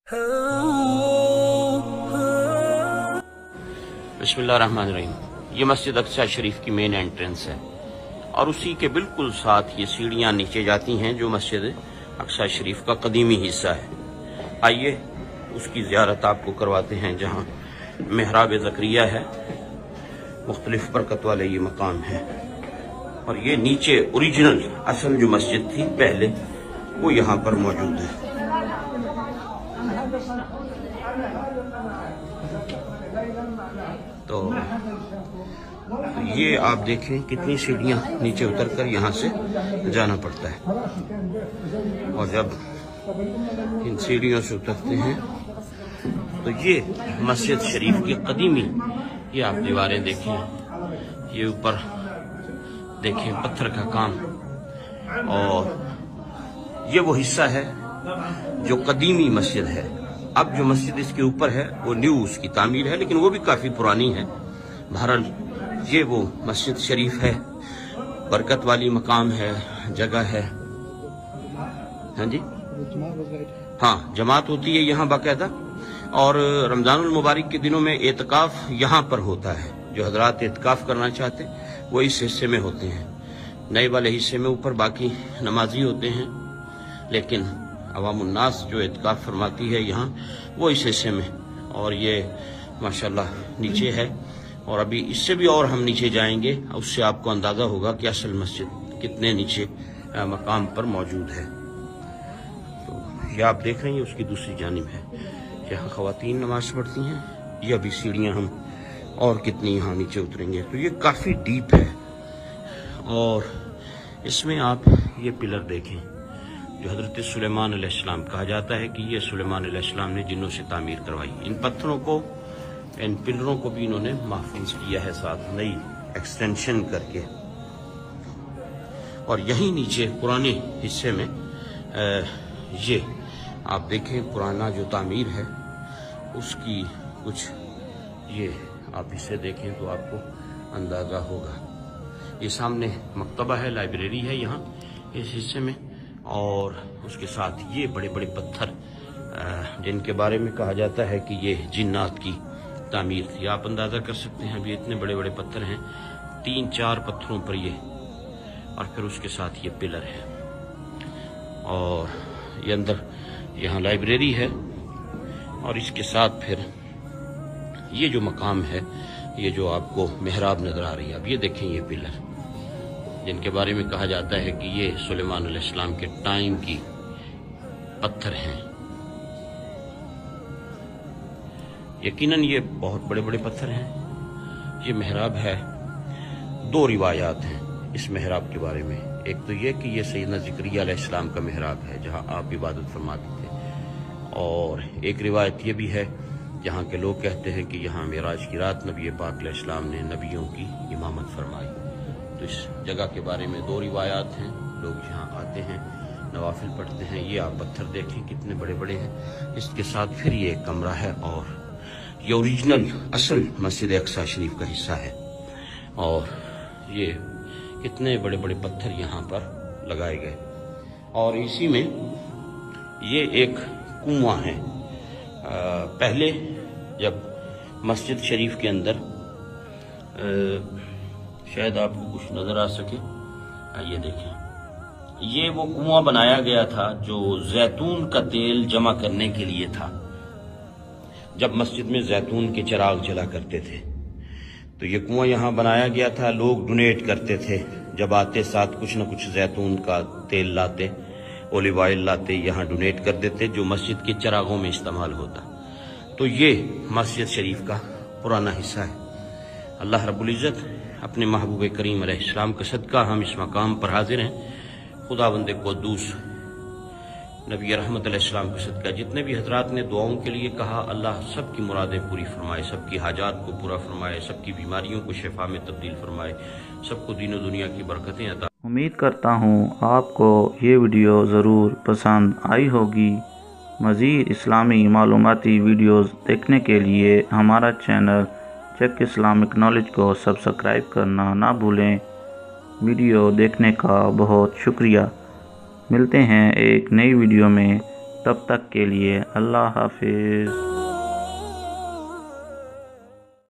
बिस्मिल्लाहिर्रहमानिर्रहीम। ये मस्जिद अक्सा शरीफ की मेन एंट्रेंस है और उसी के बिल्कुल साथ ये सीढ़ियाँ नीचे जाती हैं जो मस्जिद अक्सा शरीफ का कदीमी हिस्सा है। आइए उसकी ज़ियारत आपको करवाते हैं जहाँ महराब ज़करिया है, मुख्तलिफ बरकत वाले ये मकाम है और ये नीचे ओरिजिनल असल जो मस्जिद थी पहले वो यहाँ पर मौजूद है। तो ये आप देखें कितनी सीढ़ियाँ नीचे उतरकर यहाँ से जाना पड़ता है और जब इन सीढ़ियों से उतरते हैं तो ये मस्जिद शरीफ की कदीमी ये आप दीवारें देखें, ये ऊपर देखें पत्थर का काम और ये वो हिस्सा है जो कदीमी मस्जिद है। अब जो मस्जिद इसके ऊपर है वो न्यू उसकी तामीर है लेकिन वो भी काफ़ी पुरानी है। बहरहाल ये वो मस्जिद शरीफ है, बरकत वाली मकाम है, जगह है। हाँ जी, हाँ जमात होती है यहाँ बाकायदा और रमज़ानुल मुबारक के दिनों में एतकाफ यहाँ पर होता है। जो हजरात एतकाफ करना चाहते हैं वो इस हिस्से में होते हैं, नए वाले हिस्से में ऊपर बाकी नमाजी होते हैं लेकिन अवामुन्नास जो एतकाफ फरमाती है यहाँ वो इस हिस्से में। और ये माशाल्लाह नीचे है और अभी इससे भी और हम नीचे जाएंगे, उससे आपको अंदाज़ा होगा कि असल मस्जिद कितने नीचे मकाम पर मौजूद है। तो ये आप देख रहे हैं उसकी दूसरी जानिब है, यहाँ ख़वातीन नमाज पढ़ती हैं। ये अभी सीढ़ियाँ हम और कितनी यहाँ नीचे उतरेंगे तो ये काफ़ी डीप है। और इसमें आप ये पिलर देखें जो हज़रत सुलेमान अलैहिस्सलाम कहा जाता है कि ये सुलेमान अलैहिस्सलाम ने जिन्नों से तामीर करवाई। इन पत्थरों को, इन पिलरों को भी इन्होंने महफूज किया है साथ नई एक्सटेंशन करके। और यहीं नीचे पुराने हिस्से में ये आप देखें पुराना जो तामीर है उसकी कुछ ये आप इसे देखें तो आपको अंदाज़ा होगा। ये सामने मकतबा है, लाइब्रेरी है यहाँ इस हिस्से में और उसके साथ ये बड़े बड़े पत्थर जिनके बारे में कहा जाता है कि ये जिन्नात की तामीर थी। आप अंदाज़ा कर सकते हैं अभी इतने बड़े बड़े पत्थर हैं, 3-4 पत्थरों पर ये, और फिर उसके साथ ये पिलर है और ये अंदर यहाँ लाइब्रेरी है और इसके साथ फिर ये जो मकाम है, ये जो आपको महराब नज़र आ रही है, अब ये देखें ये पिलर जिनके बारे में कहा जाता है कि ये सुलेमान अलैहिस्सलाम के टाइम की पत्थर हैं। यकीनन ये बहुत बड़े बड़े पत्थर हैं। ये महराब है। 2 रिवायात हैं इस महराब के बारे में। एक तो ये कि ये सैयदना ज़करिया अलैहिस्सलाम का महराब है जहाँ आप इबादत फरमाते थे, और एक रिवायत ये भी है जहाँ के लोग कहते हैं कि यहाँ मेराज की रात नबी पाक अलैहिस्सलाम ने नबियों की इमामत फरमाई। तो इस जगह के बारे में 2 रिवायात हैं। लोग यहाँ आते हैं, नवाफिल पढ़ते हैं। ये आप पत्थर देखें कितने बड़े बड़े हैं। इसके साथ फिर ये एक कमरा है और ये ओरिजिनल असल मस्जिद अक्सा शरीफ का हिस्सा है और ये कितने बड़े बड़े पत्थर यहाँ पर लगाए गए। और इसी में ये एक कुआं है। पहले जब मस्जिद शरीफ के अंदर शायद आपको कुछ नज़र आ सके, ये देखें ये वो कुआं बनाया गया था जो जैतून का तेल जमा करने के लिए था। जब मस्जिद में जैतून के चिराग जला करते थे तो ये कुआं यहाँ बनाया गया था। लोग डोनेट करते थे, जब आते साथ कुछ न कुछ जैतून का तेल लाते, ओलिव ऑयल लाते, यहाँ डोनेट कर देते जो मस्जिद के चिरागों में इस्तेमाल होता। तो ये मस्जिद शरीफ का पुराना हिस्सा है। अल्लाह रब्बुल इज़्ज़त अपने महबूब करीम अलैहिस्सलाम का सदका हम इस मकाम पर हाजिर हैं। खुदावंद क़ुद्दूस नबी रहमत अलैहिस्सलाम का सदका जितने भी हजरात ने दुआओं के लिए कहा, अल्लाह सबकी मुरादें पूरी फरमाए, सबकी हाजात को पूरा फरमाए, सबकी बीमारियों को शिफा में तब्दील फरमाए, सबको दीन और दुनिया की बरकतें अता। उम्मीद करता हूँ आपको ये वीडियो ज़रूर पसंद आई होगी। मज़ीद इस्लामी मालूमाती वीडियोज़ देखने के लिए हमारा चैनल चेक इस्लामिक नॉलेज को सब्सक्राइब करना ना भूलें। वीडियो देखने का बहुत शुक्रिया। मिलते हैं एक नई वीडियो में, تب تک کے لیے اللہ حافظ۔